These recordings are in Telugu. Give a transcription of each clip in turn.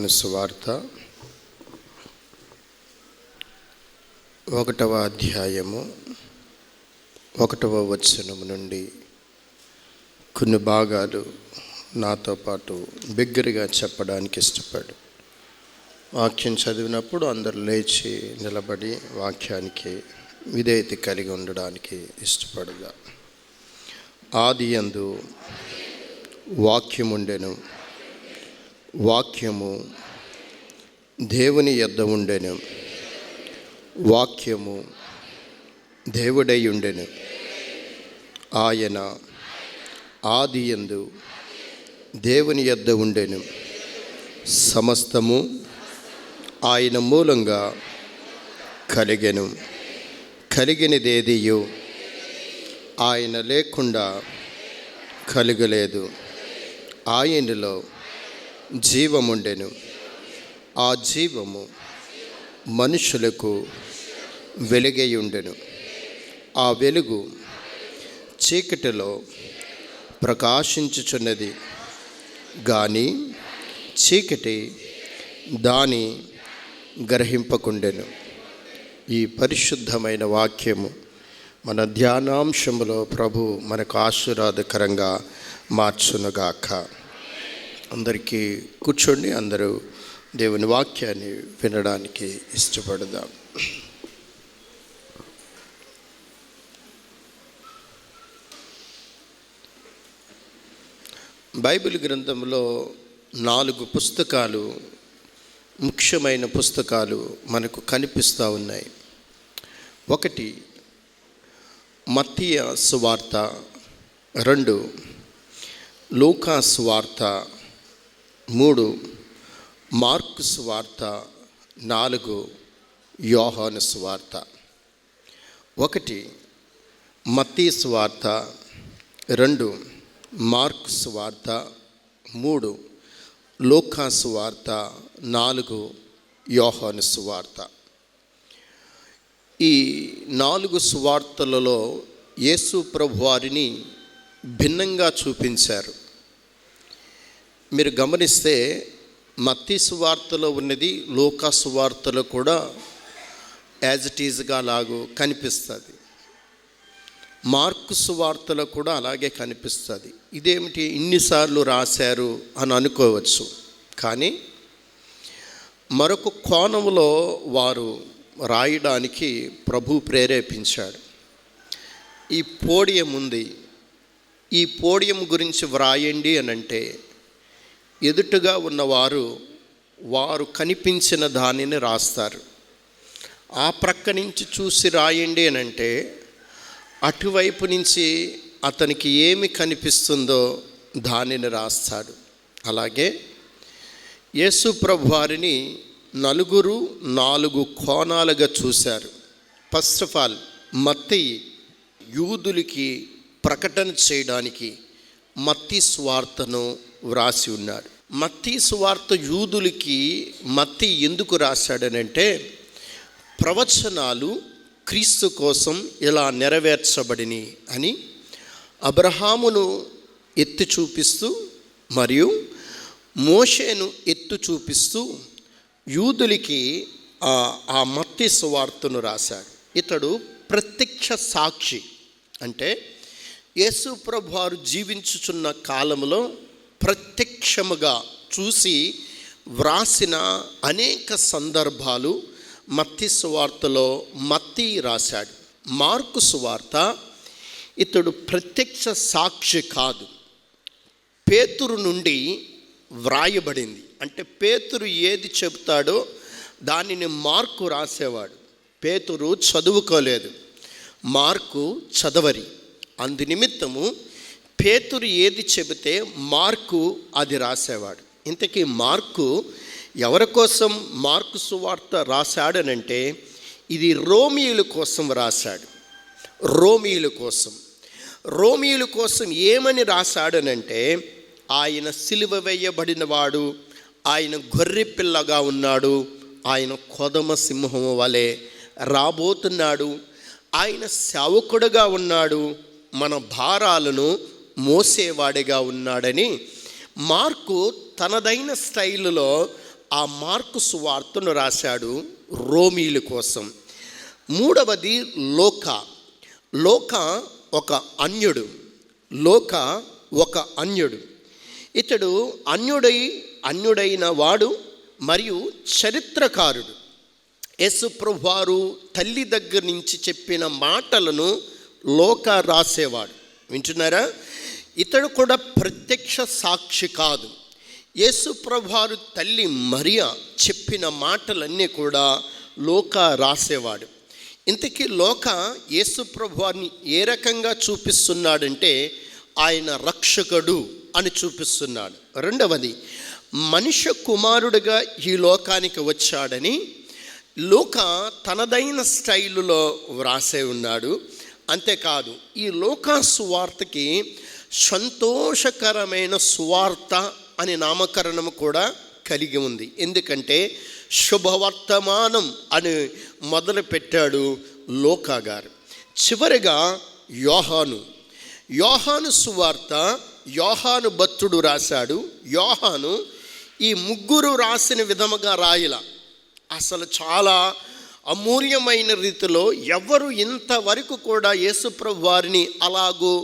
యోహాను సువార్త 1వ అధ్యాయము 1వ వచనం నుండి కొన్ని భాగాలు నాతో పాటు బిగ్గరగా చెప్పడానికి ఇష్టపడు. వాక్యం చదివినప్పుడు అందరూ లేచి నిలబడి వాక్యానికి విధేయత కలిగి ఉండడానికి ఇష్టపడగా. ఆదియందు వాక్యముండెను, వాక్యము దేవుని యొద్ద ఉండెను, వాక్యము దేవుడై ఉండెను. ఆయన ఆదియందు దేవుని యొద్ద ఉండెను. సమస్తము ఆయన మూలంగా కలిగెను. కలిగినదేదియు ఆయన లేకుండా కలుగలేదు. ఆయనలో జీవముండెను. ఆ జీవము మనుషులకు వెలుగై ఉండెను. ఆ వెలుగు చీకటిలో ప్రకాశించుచున్నది, కానీ చీకటి దాని గ్రహింపకుండెను. ఈ పరిశుద్ధమైన వాక్యము మన ధ్యానాంశములో ప్రభు మనకు ఆశీర్వాదకరంగా మార్చునుగాక. అందరికీ కూర్చోండి. అందరూ దేవుని వాక్యాన్ని వినడానికి ఇష్టపడదాం. బైబిల్ గ్రంథంలో 4 పుస్తకాలు, ముఖ్యమైన పుస్తకాలు మనకు కనిపిస్తూ ఉన్నాయి. 1 మత్తయి సువార్త, 2 లూకా సువార్త, 3 మార్కు సువార్త, 4 యోహాను సువార్త. 1 మత్తయి సువార్త, 2 మార్కు సువార్త, 3 లూకా సువార్త, 4 యోహాను సువార్త. ఈ 4 సువార్తలలో యేసు ప్రభువారిని భిన్నంగా చూపించారు. మీరు గమనిస్తే మత్తయి సువార్తలో ఉన్నది లూకా సువార్తలో కూడా యాజ్ ఇట్ ఈజ్గా అలాగూ కనిపిస్తుంది. మార్కు సువార్తలో కూడా అలాగే కనిపిస్తుంది. ఇదేమిటి ఇన్నిసార్లు రాశారు అని అనుకోవచ్చు, కానీ మరొక కోణంలో వారు రాయడానికి ప్రభు ప్రేరేపించాడు. ఈ పోడియం ఉంది, ఈ పోడియం గురించి వ్రాయండి అని అంటే ఎదుటగా ఉన్నవారు వారు కనిపించిన దానిని రాస్తారు. ఆ ప్రక్క నుంచి చూసి రాయండి అని అంటే అటువైపు నుంచి అతనికి ఏమి కనిపిస్తుందో దానిని రాస్తాడు. అలాగే యేసు ప్రభువారిని 4 కోణాలుగా చూశారు. ఫస్ట్ ఆఫ్ ఆల్ మత్తయి యూదులకి ప్రకటన చేయడానికి మత్తయి సువార్తను వ్రాసి ఉన్నాడు. మత్తయి సువార్త యూదులకి మత్తయి ఎందుకు రాశాడనంటే ప్రవచనాలు క్రీస్తు కోసం ఇలా నెరవేర్చబడిని అని అబ్రహామును ఎత్తి చూపిస్తూ మరియు మోషేను ఎత్తు చూపిస్తూ యూదులకి ఆ మత్తయి సువార్తను రాశాడు. ఇతడు ప్రత్యక్ష సాక్షి. అంటే యేసు ప్రభువారు జీవించుచున్న కాలంలో ప్రత్యక్షముగా చూసి వ్రాసిన అనేక సందర్భాలు మత్తయి సువార్తలో మత్తయి రాశాడు. మార్కు సువార్త ఇతడు ప్రత్యక్ష సాక్షి కాదు, పేతురు నుండి వ్రాయబడింది. అంటే పేతురు ఏది చెబుతాడో దానిని మార్కు రాసేవాడు. పేతురు చదువుకోలేదు, మార్కు చదవరి. అందు నిమిత్తము పేతురు ఏది చెబితే మార్కు అది రాసేవాడు. ఇంతకీ మార్కు ఎవరి కోసం మార్కు సువార్త రాశాడనంటే ఇది రోమియుల కోసం రాశాడు. రోమియుల కోసం ఏమని రాశాడనంటే ఆయన సిలువ వేయబడినవాడు, ఆయన గొర్రె పిల్లగా ఉన్నాడు, ఆయన కొదమ సింహం వలె రాబోతున్నాడు, ఆయన సేవకుడుగా ఉన్నాడు, మన భారాలను మోసేవాడిగా ఉన్నాడని మార్కు తనదైన స్టైలులో ఆ మార్కు సువార్తను రాశాడు రోమీయుల కోసం. మూడవది లోక ఒక అన్యుడు. ఇతడు అన్యుడైన వాడు మరియు చరిత్రకారుడు. యేసు ప్రభువారు తల్లి దగ్గర నుంచి చెప్పిన మాటలను లోక రాసేవాడు. వింటున్నారా? ఇతడు కూడా ప్రత్యక్ష సాక్షి కాదు. యేసు ప్రభువారు తల్లి మరియా చెప్పిన మాటలన్నీ కూడా లోక రాసేవాడు. ఇంతకీ లోక యేసు ప్రభువారిని ఏ రకంగా చూపిస్తున్నాడంటే ఆయన రక్షకుడు అని చూపిస్తున్నాడు. రెండవది, మనుష్య కుమారుడిగా ఈ లోకానికి వచ్చాడని లోక తనదైన స్టైలులో వ్రాసే ఉన్నాడు. అంతేకాదు, ఈ లోకా సువార్తకి సంతోషకరమైన సువార్త అని నామకరణం కూడా కలిగి ఉంది. ఎందుకంటే శుభవర్తమానం అని మొదలు పెట్టాడు లోకా గారు. చివరిగా యోహాను సువార్త యోహాను భక్తుడు రాశాడు. యోహాను ఈ ముగ్గురు రాసిన విధముగా రాయల. అసలు చాలా అమూల్యమైన రీతిలో ఎవరు ఇంతవరకు కూడా యేసుప్రభు వారిని అలాగూ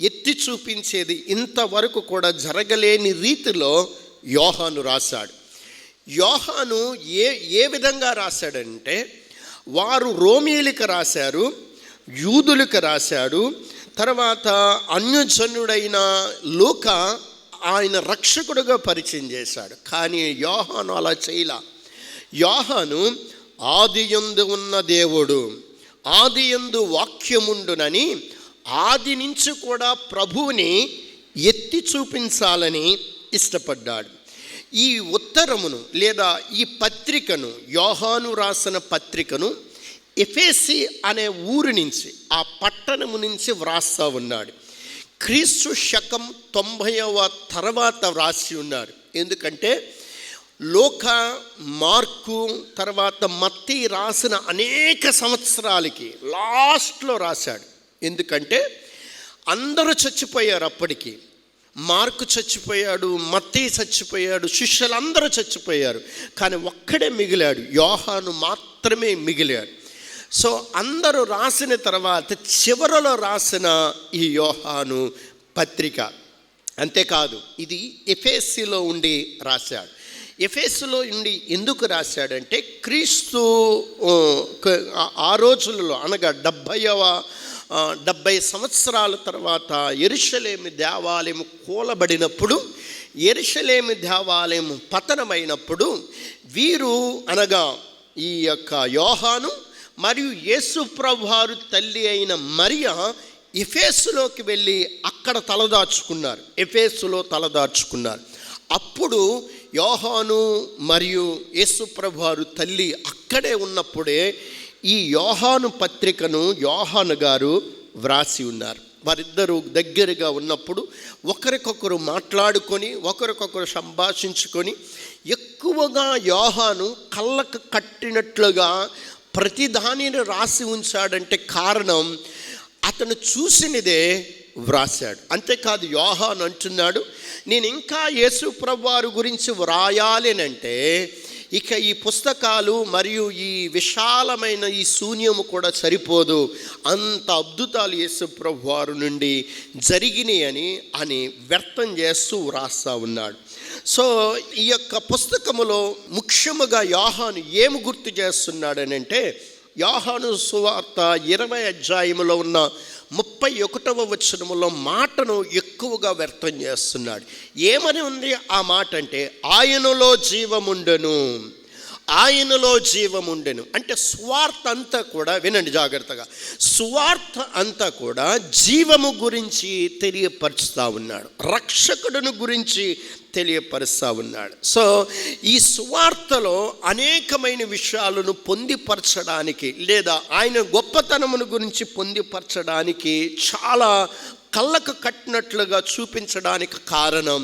ఎత్తి చూపించేది ఇంతవరకు కూడా జరగలేని రీతిలో యోహాను రాశాడు. యోహాను ఏ విధంగా రాశాడంటే, వారు రోమీయులకు రాశారు, యూదులకు రాశాడు. తర్వాత అన్యజనుడైన లూకా ఆయన రక్షకుడుగా పరిచయం చేశాడు. కానీ యోహాను అలా చేయలా. యోహాను ఆదియందు ఉన్న దేవుడు, ఆదియందు వాక్యముండునని ఆది నుంచి కూడా ప్రభువుని ఎత్తి చూపించాలని ఇష్టపడ్డాడు. ఈ ఉత్తరమును లేదా ఈ పత్రికను, యోహాను రాసిన పత్రికను ఎఫెసీ అనే ఊరు నుంచి, ఆ పట్టణము నుంచి వ్రాస్తా ఉన్నాడు. క్రీస్తు శకం 90వ తర్వాత వ్రాసి ఉన్నాడు. ఎందుకంటే లోకా, మార్కు, తర్వాత మత్తయి రాసిన అనేక సంవత్సరాలకి లాస్ట్లో రాశాడు. ఎందుకంటే అందరూ చచ్చిపోయారు అప్పటికి. మార్కు చచ్చిపోయాడు, మత్తయి చచ్చిపోయాడు, శిష్యులందరూ చచ్చిపోయారు. కానీ ఒక్కడే మిగిలాడు, యోహాను మాత్రమే మిగిలాడు. సో అందరూ రాసిన తర్వాత చివరలో రాసిన ఈ యోహాను పత్రిక. అంతేకాదు, ఇది ఎఫెసీలో ఉండి రాశాడు. ఎఫెసీలో ఉండి ఎందుకు రాశాడంటే, క్రీస్తు ఆ రోజులలో అనగా 70 సంవత్సరాల తర్వాత యెరూషలేము దేవాలయం కూలబడినప్పుడు, యెరూషలేము దేవాలయం పతనమైనప్పుడు వీరు అనగా ఈ యొక్క యోహాను మరియు యేసు ప్రభువారు తల్లి అయిన మరియా ఎఫెసులోకి వెళ్ళి అక్కడ ఎఫెసులో తలదాచుకున్నారు. అప్పుడు యోహాను మరియు యేసు ప్రభువారు తల్లి అక్కడే ఉన్నప్పుడే ఈ యోహాను పత్రికను యోహాను గారు వ్రాసి ఉన్నారు. వారిద్దరూ దగ్గరగా ఉన్నప్పుడు ఒకరికొకరు మాట్లాడుకొని, ఒకరికొకరు సంభాషించుకొని, ఎక్కువగా యోహాను కళ్ళకు కట్టినట్లుగా ప్రతిదానిని రాసి ఉంచాడంటే కారణం అతను చూసినదే వ్రాసాడు. అంతేకాదు, యోహాను అంటున్నాడు, నేను ఇంకా యేసు ప్రభువారి గురించి వ్రాయాలేనంటే ఇక ఈ పుస్తకాలు మరియు ఈ విశాలమైన ఈ శూన్యము కూడా సరిపోదు, అంత అద్భుతాలు యేసు ప్రభువారు నుండి జరిగినాయి అని వ్యర్థం చేస్తూ వ్రాస్తా ఉన్నాడు. సో ఈ యొక్క పుస్తకములో ముఖ్యముగా యోహాను ఏమి గుర్తు చేస్తున్నాడనంటే, యోహాను సువార్త 20వ అధ్యాయములో ఉన్న 31వ వచనములో మాటను ఎక్కువగా వ్యర్థం చేస్తున్నాడు. ఏమని ఉంది ఆ మాట అంటే, ఆయనలో జీవముండెను అంటే సువార్త అంతా కూడా, వినండి జాగ్రత్తగా, సువార్త అంతా కూడా జీవము గురించి తెలియపరుస్తూ ఉన్నాడు, రక్షకుడును గురించి తెలియపరుస్తూ ఉన్నాడు. సో ఈ సువార్తలో అనేకమైన విషయాలను పొందిపరచడానికి లేదా ఆయన గొప్పతనమును గురించి పొందిపరచడానికి చాలా కళ్ళకు కట్టినట్లుగా చూపించడానికి కారణం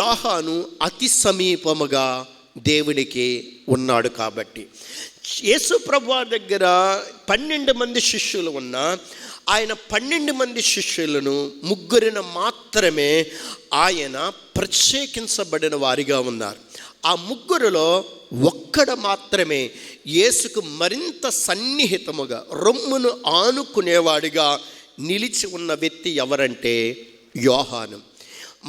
యోహాను అతి సమీపముగా దేవునికి ఉన్నాడు కాబట్టి. యేసు ప్రభువారి దగ్గర 12 మంది శిష్యులు ఉన్నా ఆయన 12 మంది శిష్యులను ముగ్గురిని మాత్రమే ఆయన ప్రత్యేకించబడిన వారిగా ఉన్నారు. ఆ ముగ్గురులో ఒక్కడు మాత్రమే యేసుకు మరింత సన్నిహితముగా రొమ్మును ఆనుకునేవాడిగా నిలిచి ఉన్న వ్యక్తి ఎవరంటే యోహాను.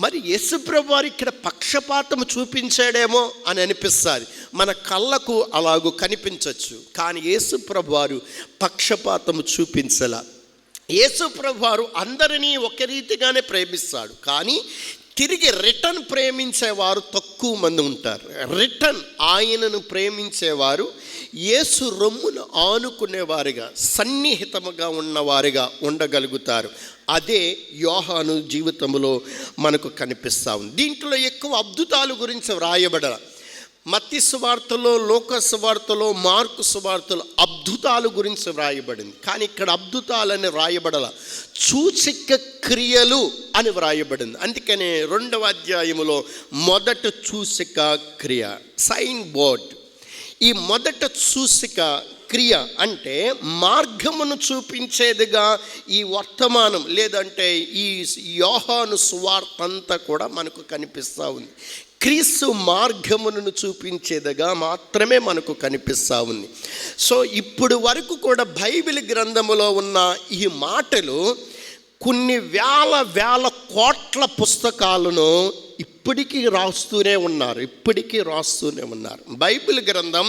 మరి యేసుప్రభు వారు ఇక్కడ పక్షపాతము చూపించాడేమో అని అనిపిస్తుంది, మన కళ్ళకు అలాగూ కనిపించవచ్చు. కానీ యేసుప్రభు వారు పక్షపాతము చూపించలా. యేసుప్రభు వారు అందరినీ ఒక రీతిగానే ప్రేమిస్తాడు, కానీ తిరిగి రిటర్న్ ప్రేమించేవారు తక్కువ మంది ఉంటారు. రిటర్న్ ఆయనను ప్రేమించేవారు యేసు రొమ్మును ఆనుకునేవారుగా సన్నిహితముగా ఉన్నవారుగా ఉండగలుగుతారు. అదే యోహాను జీవితంలో మనకు కనిపిస్తూ ఉంది. దీంట్లో ఎక్కువ అద్భుతాల గురించి వ్రాయబడాల. మత్తయి సువార్తలో, లూకా సువార్తలో, మార్కు సువార్తలో అద్భుతాల గురించి వ్రాయబడింది. కానీ ఇక్కడ అద్భుతాలని వ్రాయబడాల, సూచక క్రియలు అని వ్రాయబడింది. అందుకనే 2వ అధ్యాయములో మొదట సూచక క్రియ, సైన్ బోర్డ్. ఈ మొదట సూచక క్రియ అంటే మార్గమును చూపించేదిగా ఈ వర్తమానం లేదంటే ఈ యోహాను సువార్త అంతా కూడా మనకు కనిపిస్తూ ఉంది. క్రీస్తు మార్గమును చూపించేదిగా మాత్రమే మనకు కనిపిస్తూ ఉంది. సో ఇప్పుడు వరకు కూడా బైబిల్ గ్రంథములో ఉన్న ఈ మాటలు కొన్ని వేల కోట్ల పుస్తకాలను ఇప్పటికీ రాస్తూనే ఉన్నారు. బైబిల్ గ్రంథం,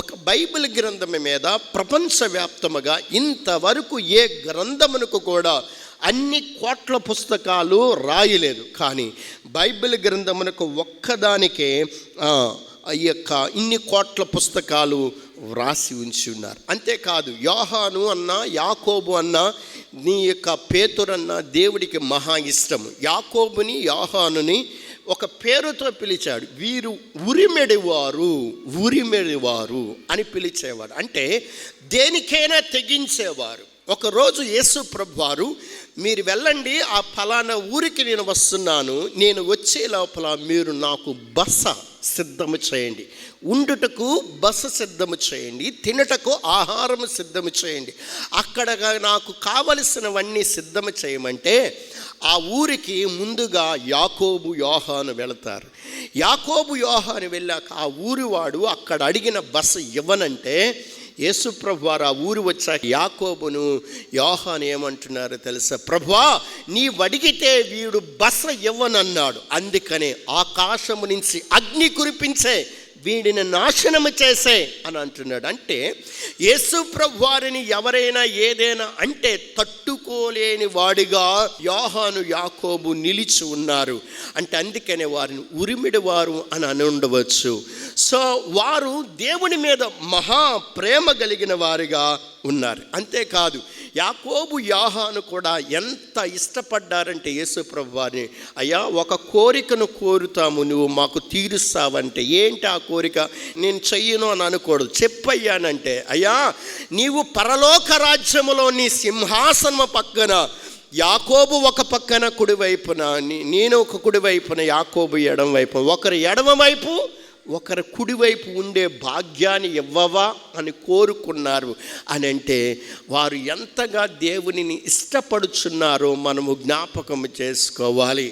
ఒక బైబిల్ గ్రంథం మీద ప్రపంచవ్యాప్తముగా ఇంతవరకు ఏ గ్రంథమునకు కూడా అన్ని కోట్ల పుస్తకాలు రాయలేదు. కానీ బైబిల్ గ్రంథమునకు ఒక్కదానికే ఈ యొక్క ఇన్ని కోట్ల పుస్తకాలు వ్రాసి ఉంచి ఉన్నారు. అంతేకాదు యోహాను అన్నా, యాకోబు అన్నా, నీ యొక్క పేతురన్నా దేవుడికి మహా ఇష్టము. యాకోబుని, యోహానుని ఒక పేరుతో పిలిచాడు. వీరు ఉరిమెడివారు అని పిలిచేవాడు. అంటే దేనికైనా తెగించేవారు. ఒకరోజు యేసు ప్రభు వారు, మీరు వెళ్ళండి, ఆ ఫలానా ఊరికి నేను వస్తున్నాను, నేను వచ్చే లోపల మీరు నాకు బస సిద్ధము చేయండి, ఉండుటకు బస సిద్ధము చేయండి, తినటకు ఆహారము సిద్ధము చేయండి, అక్కడ నాకు కావలసినవన్నీ సిద్ధము చేయమంటే ఆ ఊరికి ముందుగా యాకోబు, యోహాను వెళతారు. యాకోబు, యోహాను వెళ్ళాక ఆ ఊరివాడు అక్కడ అడిగిన బస ఇవ్వనంటే యేసుప్రభు వారు ఆ ఊరు వచ్చాక యాకోబును, యోహాను ఏమంటున్నారో తెలుసా? ప్రభువా, నీవు అడిగితే వీడు బస ఇవ్వనన్నాడు, అందుకనే ఆకాశము నుంచి అగ్ని కురిపించే, వీడిని నాశనము చేసే అని అంటున్నాడు. అంటే యేసుప్రభు వారిని ఎవరైనా ఏదైనా అంటే తట్టుకోలేని వాడిగా యోహాను, యాకోబు నిలిచి ఉన్నారు. అంటే అందుకనే వారిని ఉరిమిడివారు అని ఉండవచ్చు. సో వారు దేవుని మీద మహా ప్రేమ కలిగిన వారిగా ఉన్నారు. అంతేకాదు యాకోబు, యోహాను కూడా ఎంత ఇష్టపడ్డారంటే యేసుప్రభు వారిని, అయ్యా ఒక కోరికను కోరుతాము, నువ్వు మాకు తీరుస్తావంటే, ఏంటి ఆ కోరిక? నేను చెయ్యను అని అనకూడదు, చెప్పయ్యానంటే, అయ్యా నీవు పరలోక రాజ్యములో నీ సింహాసనము పక్కన యాకోబు ఒక పక్కన కుడివైపున, నేను ఒక కుడివైపున, యాకోబు ఎడమ వైపు, ఒకరు ఎడమ వైపు ఒకరు కుడివైపు ఉండే భాగ్యాన్ని ఇవ్వవా అని కోరుకున్నారు. అని అంటే వారు ఎంతగా దేవునిని ఇష్టపడుచున్నారో మనము జ్ఞాపకం చేసుకోవాలి.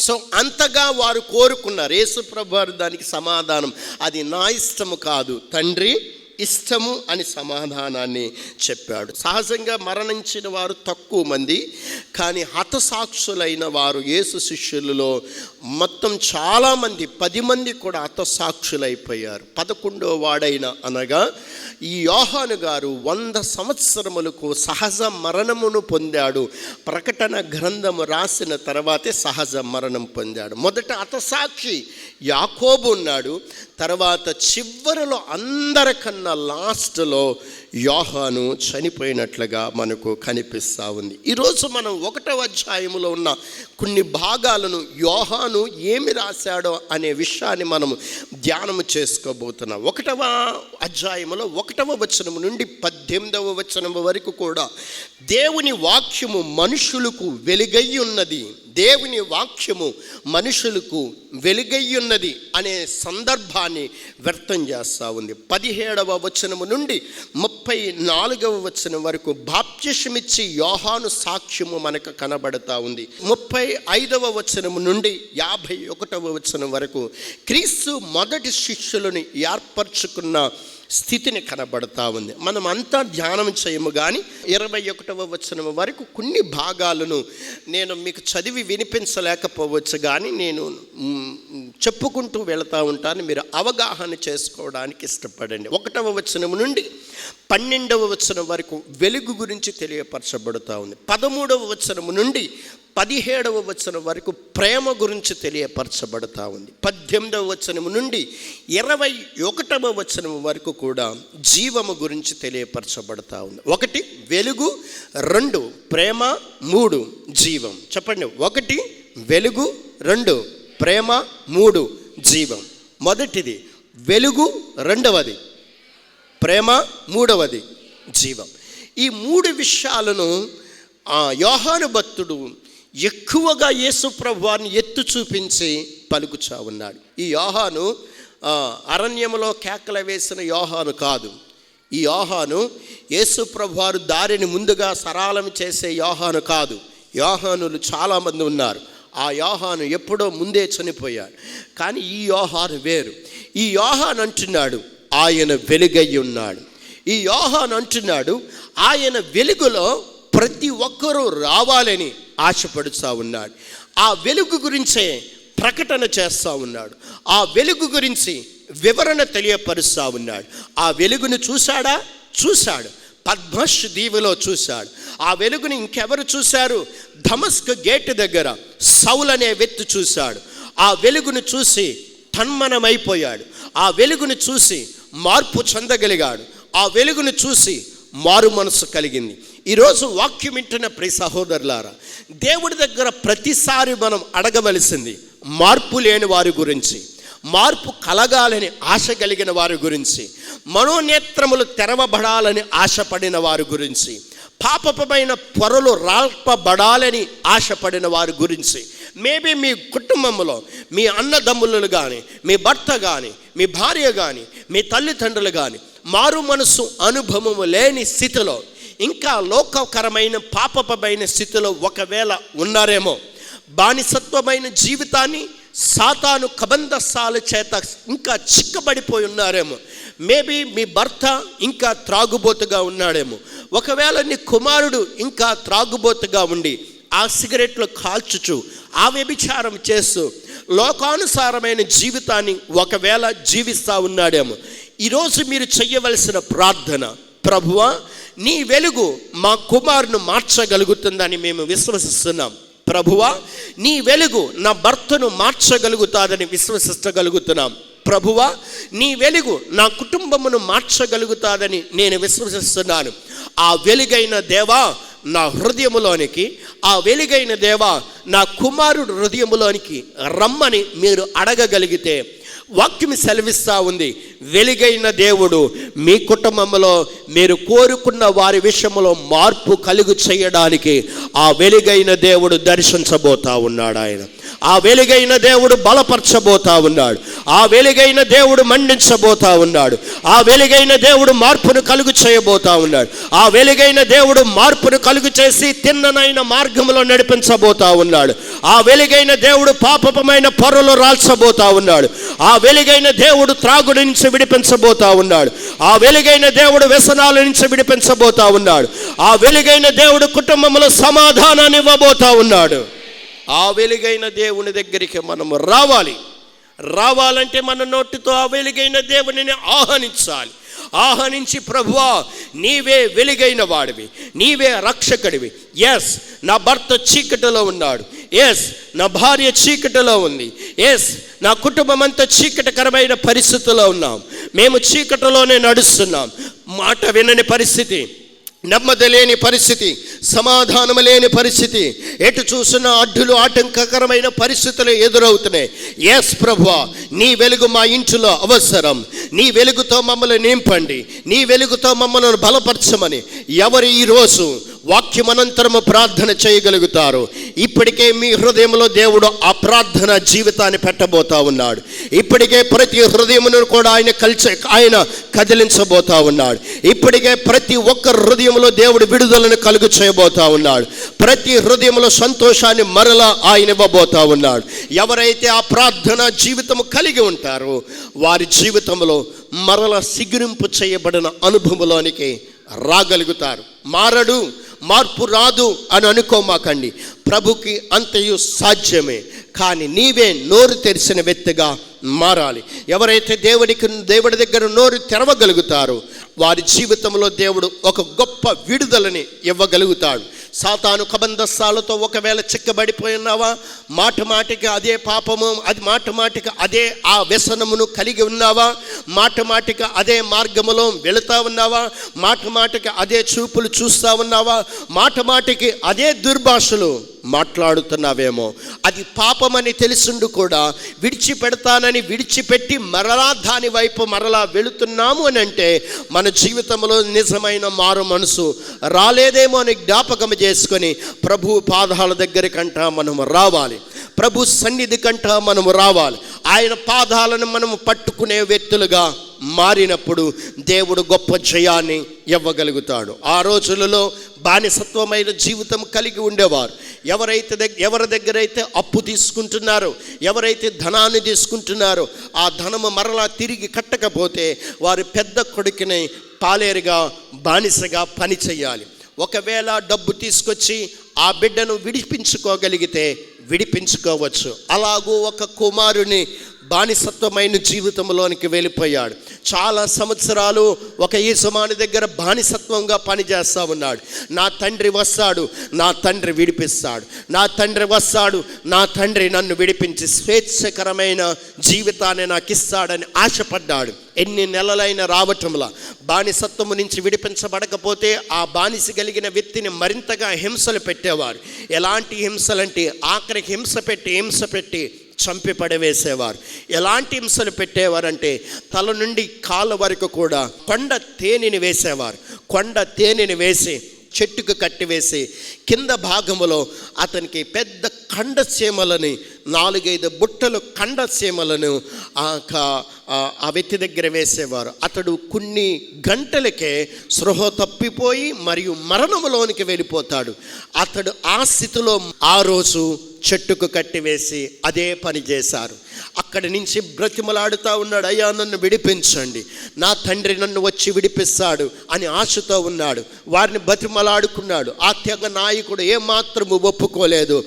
సో అంతగా వారు కోరుకున్నారు. యేసుప్రభు వారు దానికి సమాధానం, అది నా ఇష్టము కాదు, తండ్రి ఇష్టము అని సమాధానాన్ని చెప్పాడు. సహజంగా మరణించిన వారు తక్కువ మంది, కానీ హతసాక్షులైన వారు యేసు శిష్యులలో మొత్తం చాలామంది, 10 మంది కూడా హతసాక్షులైపోయారు. 11వ వాడైన అనగా ఈ యోహాను గారు 100 సంవత్సరములకు సహజ మరణమును పొందాడు. ప్రకటన గ్రంథము రాసిన తర్వాతే సహజ మరణం పొందాడు. మొదట హతసాక్షి యాకోబు ఉన్నాడు, తర్వాత చివరిలో అందరికన్నా లాస్ట్లో యోహాను చనిపోయినట్లుగా మనకు కనిపిస్తూ ఉంది. ఈరోజు మనం 1వ అధ్యాయములో ఉన్న కొన్ని భాగాలను యోహాను ఏమి రాశాడో అనే విషయాన్ని మనము ధ్యానము చేసుకోబోతున్నాం. 1వ అధ్యాయములో 1వ వచనము నుండి 18వ వచనం వరకు కూడా దేవుని వాక్యము మనుషులకు వెలుగై ఉన్నది, దేవుని వాక్యము మనుషులకు వెలుగై ఉన్నది అనే సందర్భాన్ని వ్యక్తం చేస్తూ ఉంది. 17వ వచనము నుండి 34వ వచనం వరకు బాప్తిసమిచ్చి యోహాను సాక్ష్యము మనకు కనబడతా ఉంది. 35వ వచనము నుండి 51వ వచనం వరకు క్రీస్తు మొదటి శిష్యులను ఏర్పరచుకున్న స్థితిని కనబడతా ఉంది. మనం అంతా ధ్యానం చేయము కానీ 21వ వచనం వరకు కొన్ని భాగాలను నేను మీకు చదివి వినిపించలేకపోవచ్చు, కానీ నేను చెప్పుకుంటూ వెళతా ఉంటాను, మీరు అవగాహన చేసుకోవడానికి ఇష్టపడండి. 1వ వచనం నుండి 12వ వచనం వరకు వెలుగు గురించి తెలియపరచబడుతూ ఉంది. 13వ వచనం నుండి 17వ వచనం వరకు ప్రేమ గురించి తెలియపరచబడుతూ ఉంది. 18వ వచనం నుండి 21వ వచనం వరకు కూడా జీవము గురించి తెలియపరచబడుతూ ఉంది. 1 వెలుగు, 2 ప్రేమ, 3 జీవం. చెప్పండి. 1 వెలుగు, 2 ప్రేమ, 3 జీవం. మొదటిది వెలుగు, రెండవది ప్రేమ, మూడవది జీవం. ఈ 3 విషయాలను యోహాను భక్తుడు ఎక్కువగా యేసు ప్రభువారిని ఎత్తు చూపించి పలుకుచా ఉన్నాడు. ఈ యోహాను అరణ్యములో కేకలు వేసిన యోహాను కాదు. ఈ యోహాను యేసు ప్రభువారు దారిని ముందుగా సరళం చేసే యోహాను కాదు. యోహానులు చాలామంది ఉన్నారు. ఆ యోహాను ఎప్పుడో ముందే చనిపోయాడు. కానీ ఈ యోహాను వేరు. ఈ యోహాను అంటున్నాడు ఆయన వెలుగై ఉన్నాడు. ఈ యోహాను అంటున్నాడు ఆయన వెలుగులో ప్రతి ఒక్కరూ రావాలని ఆశపడుతూ ఉన్నాడు. ఆ వెలుగు గురించే ప్రకటన చేస్తూ ఉన్నాడు. ఆ వెలుగు గురించి వివరణ తెలియపరుస్తూ ఉన్నాడు. ఆ వెలుగును చూశాడు. పద్మష్ దీవిలో చూశాడు. ఆ వెలుగుని ఇంకెవరు చూశారు? దమస్కు గేటు దగ్గర సౌలు అనే వ్యక్తి చూశాడు. ఆ వెలుగును చూసి తన్మనమైపోయాడు. ఆ వెలుగును చూసి మార్పు చెందగలిగాడు. ఆ వెలుగును చూసి మారు మనసు కలిగింది. ఈరోజు వాక్యం వింటున్న ప్రియ సహోదరులారా, దేవుడి దగ్గర ప్రతిసారి మనం అడగవలసింది మార్పు లేని వారి గురించి, మార్పు కలగాలని ఆశ కలిగిన వారి గురించి, మనోనేత్రములు తెరవబడాలని ఆశపడిన వారి గురించి, పాపమైన పొరలు రాల్పబడాలని ఆశపడిన వారి గురించి. మేబీ మీ కుటుంబంలో మీ అన్నదమ్ములు కానీ, మీ భర్త కానీ, మీ భార్య కానీ, మీ తల్లిదండ్రులు కానీ మారు మనసు అనుభవము లేని స్థితిలో, ఇంకా లోకకరమైన పాపమైన స్థితిలో ఒకవేళ ఉన్నారేమో, బానిసత్వమైన జీవితాన్ని సాతాను కబంధసాల చేత ఇంకా చిక్కబడిపోయి ఉన్నారేమో, మేబీ మీ భర్త ఇంకా త్రాగుబోతుగా ఉన్నాడేమో, ఒకవేళ నీ కుమారుడు ఇంకా త్రాగుబోతుగా ఉండి ఆ సిగరెట్లు కాల్చుచు ఆ వ్యభిచారం చేస్తూ లోకానుసారమైన జీవితాన్ని ఒకవేళ జీవిస్తూ ఉన్నాడేమో, ఈరోజు మీరు చెయ్యవలసిన ప్రార్థన, ప్రభువా నీ వెలుగు మా కుమారుని మార్చగలుగుతుందని మేము విశ్వసిస్తున్నాం. ప్రభువా నీ వెలుగు నా భర్తను మార్చగలుగుతాదని విశ్వసించగలుగుతున్నాం. ప్రభువా నీ వెలుగు నా కుటుంబమును మార్చగలుగుతాదని నేను విశ్వసిస్తున్నాను. ఆ వెలుగైన దేవా నా హృదయములోనికి, ఆ వెలుగైన దేవా నా కుమారుడు హృదయములోనికి రమ్మని మీరు అడగగలిగితే వాక్యం సెలవిస్తూ ఉంది, వెలుగైన దేవుడు మీ కుటుంబంలో మీరు కోరుకున్న వారి విషయంలో మార్పు కలుగు చేయడానికి ఆ వెలుగైన దేవుడు దర్శించబోతా ఉన్నాడు. ఆ వెలుగైన దేవుడు బలపరచబోతా ఉన్నాడు. ఆ వెలుగైన దేవుడు మండించబోతా ఉన్నాడు. ఆ వెలుగైన దేవుడు మార్పును కలుగు చేయబోతా ఉన్నాడు. ఆ వెలుగైన దేవుడు మార్పును కలుగు చేసి తిన్ననైన మార్గంలో నడిపించబోతా ఉన్నాడు. ఆ వెలుగైన దేవుడు పాపమైన పొరలు రాల్చబోతా ఉన్నాడు. ఆ వెలుగైన దేవుడు త్రాగుడి నుంచి విడిపించబోతా ఉన్నాడు. ఆ వెలుగైన దేవుడు వ్యసనాల నుంచి విడిపించబోతా ఉన్నాడు. ఆ వెలుగైన దేవుడు కుటుంబంలో సమాధానాన్ని ఇవ్వబోతా ఉన్నాడు. ఆ వెలుగైన దేవుని దగ్గరికి మనం రావాలంటే మన నోటితో ఆ వెలుగైన దేవునిని ఆహ్వానించాలి. ఆహ్వానించి, ప్రభువా నీవే వెలుగైన వాడివి, నీవే రక్షకుడివి. ఎస్, నా భర్త చీకటిలో ఉన్నాడు. ఎస్, నా భార్య చీకటిలో ఉంది. ఎస్, నా కుటుంబం అంతా చీకటికరమైన పరిస్థితుల్లో ఉన్నాం. మేము చీకటిలోనే నడుస్తున్నాం. మాట వినని పరిస్థితి, నెమ్మది లేని పరిస్థితి, సమాధానం లేని పరిస్థితి, ఎటు చూసిన అడ్డులు ఆటంకకరమైన పరిస్థితులు ఎదురవుతున్నాయి. ఎస్ ప్రభువా, నీ వెలుగు మా ఇంటిలో అవసరం. నీ వెలుగుతో మమ్మల్ని నింపండి, నీ వెలుగుతో మమ్మల్ని బలపరచమని ఎవరు ఈరోజు వాక్యమనంతరము ప్రార్థన చేయగలుగుతారు? ఇప్పటికే మీ హృదయంలో దేవుడు ఆ ప్రార్థన జీవితాన్ని పెట్టబోతా ఉన్నాడు. ఇప్పటికే ప్రతి హృదయమును కూడా ఆయన కదిలించబోతా ఉన్నాడు. ఇప్పటికే ప్రతి ఒక్క హృదయంలో దేవుడు విడుదలను కలుగు చేయబోతా ఉన్నాడు. ప్రతి హృదయంలో సంతోషాన్ని మరలా ఆయన ఇవ్వబోతా ఉన్నాడు. ఎవరైతే ఆ ప్రార్థన జీవితము కలిగి ఉంటారో వారి జీవితంలో మరల సిగురింపు చేయబడిన అనుభవంలోనికి రాగలుగుతారు. మార్పు రాదు అని అనుకోమాకండి. ప్రభుకి అంతయు సాధ్యమే. కానీ నీవే నోరు తెరిచిన వ్యక్తిగా మారాలి. ఎవరైతే దేవుడి దగ్గర నోరు తెరవగలుగుతారో వారి జీవితంలో దేవుడు ఒక గొప్ప విడుదలని ఇవ్వగలుగుతాడు. సాతాను కబంధస్థాలతో ఒకవేళ చిక్కబడిపోయి ఉన్నావా, మాటికి అదే పాపము, అది మాటికి అదే ఆ వ్యసనమును కలిగి ఉన్నావా, మాటికి అదే మార్గములో వెళుతూ ఉన్నావా, మాటికి అదే చూపులు చూస్తూ ఉన్నావా, మాటికి అదే దుర్భాషలు మాట్లాడుతున్నావేమో, అది పాపమని తెలిసిండు కూడా విడిచిపెడతానని విడిచిపెట్టి మరలా దాని వైపు మరలా వెళుతున్నాము అని అంటే మన జీవితంలో నిజమైన మారు మనసు రాలేదేమో అని జ్ఞాపకం చేసుకొని ప్రభు పాదాల దగ్గరికంట మనము రావాలి. ప్రభు సన్నిధి కంట మనము రావాలి. ఆయన పాదాలను మనము పట్టుకునే వ్యక్తులుగా మారినప్పుడు దేవుడు గొప్ప జయాన్ని ఇవ్వగలుగుతాడు. ఆ రోజులలో బానిసత్వమైన జీవితం కలిగి ఉండేవారు. ఎవరి దగ్గర అయితే అప్పు తీసుకుంటున్నారో, ఎవరైతే ధనాన్ని తీసుకుంటున్నారో ఆ ధనము మరలా తిరిగి కట్టకపోతే వారి పెద్ద కొడుకుని పాలేరుగా బానిసగా పని చేయాలి. ఒకవేళ డబ్బు తీసుకొచ్చి ఆ బిడ్డను విడిపించుకోగలిగితే విడిపించుకోవచ్చు. అలాగూ ఒక కుమారుని బానిసత్వమైన జీవితంలోనికి వెళ్ళిపోయాడు. చాలా సంవత్సరాలు ఒక యజమాని దగ్గర బానిసత్వంగా పనిచేస్తూ ఉన్నాడు. నా తండ్రి వస్తాడు, నా తండ్రి విడిపిస్తాడు, నా తండ్రి వస్తాడు, నా తండ్రి నన్ను విడిపించి స్వేచ్ఛకరమైన జీవితాన్ని నాకు ఇస్తాడని ఆశపడ్డాడు. ఎన్ని నెలలైనా రావటంలా బానిసత్వము నుంచి విడిపించబడకపోతే ఆ బానిస కలిగిన వ్యక్తిని మరింతగా హింసలు పెట్టేవారు. ఎలాంటి హింసలంటే ఆఖరికి హింస పెట్టి చంపి పడవేసేవారు. ఎలాంటి హింసలు పెట్టేవారంటే తల నుండి కాళ్ళ వరకు కూడా కొండ తేనెని వేసేవారు. కొండ తేనెని వేసి చెట్టుకు కట్టివేసి కింద భాగములో అతనికి పెద్ద కండసీమలని 4-5 బుట్టలు కండసీమలను ఆ వ్యక్తి దగ్గర వేసేవారు. అతడు కొన్ని గంటలకే స్పృహ తప్పిపోయి మరియు మరణములోనికి వెళ్ళిపోతాడు. అతడు ఆ స్థితిలో ఆ రోజు చెట్టుకు కట్టివేసి అదే పని చేశారు. అక్కడి నుంచి బ్రతిమలాడుతూ ఉన్నాడు, అయ్యా నన్ను విడిపించండి, నా తండ్రి నన్ను వచ్చి విడిపిస్తాడు అని ఆశతో ఉన్నాడు. వారిని బ్రతిమలాడుకున్నాడు. ఆ తెగ నాయకుడు ఏమాత్రము ఒప్పుకోలేదు.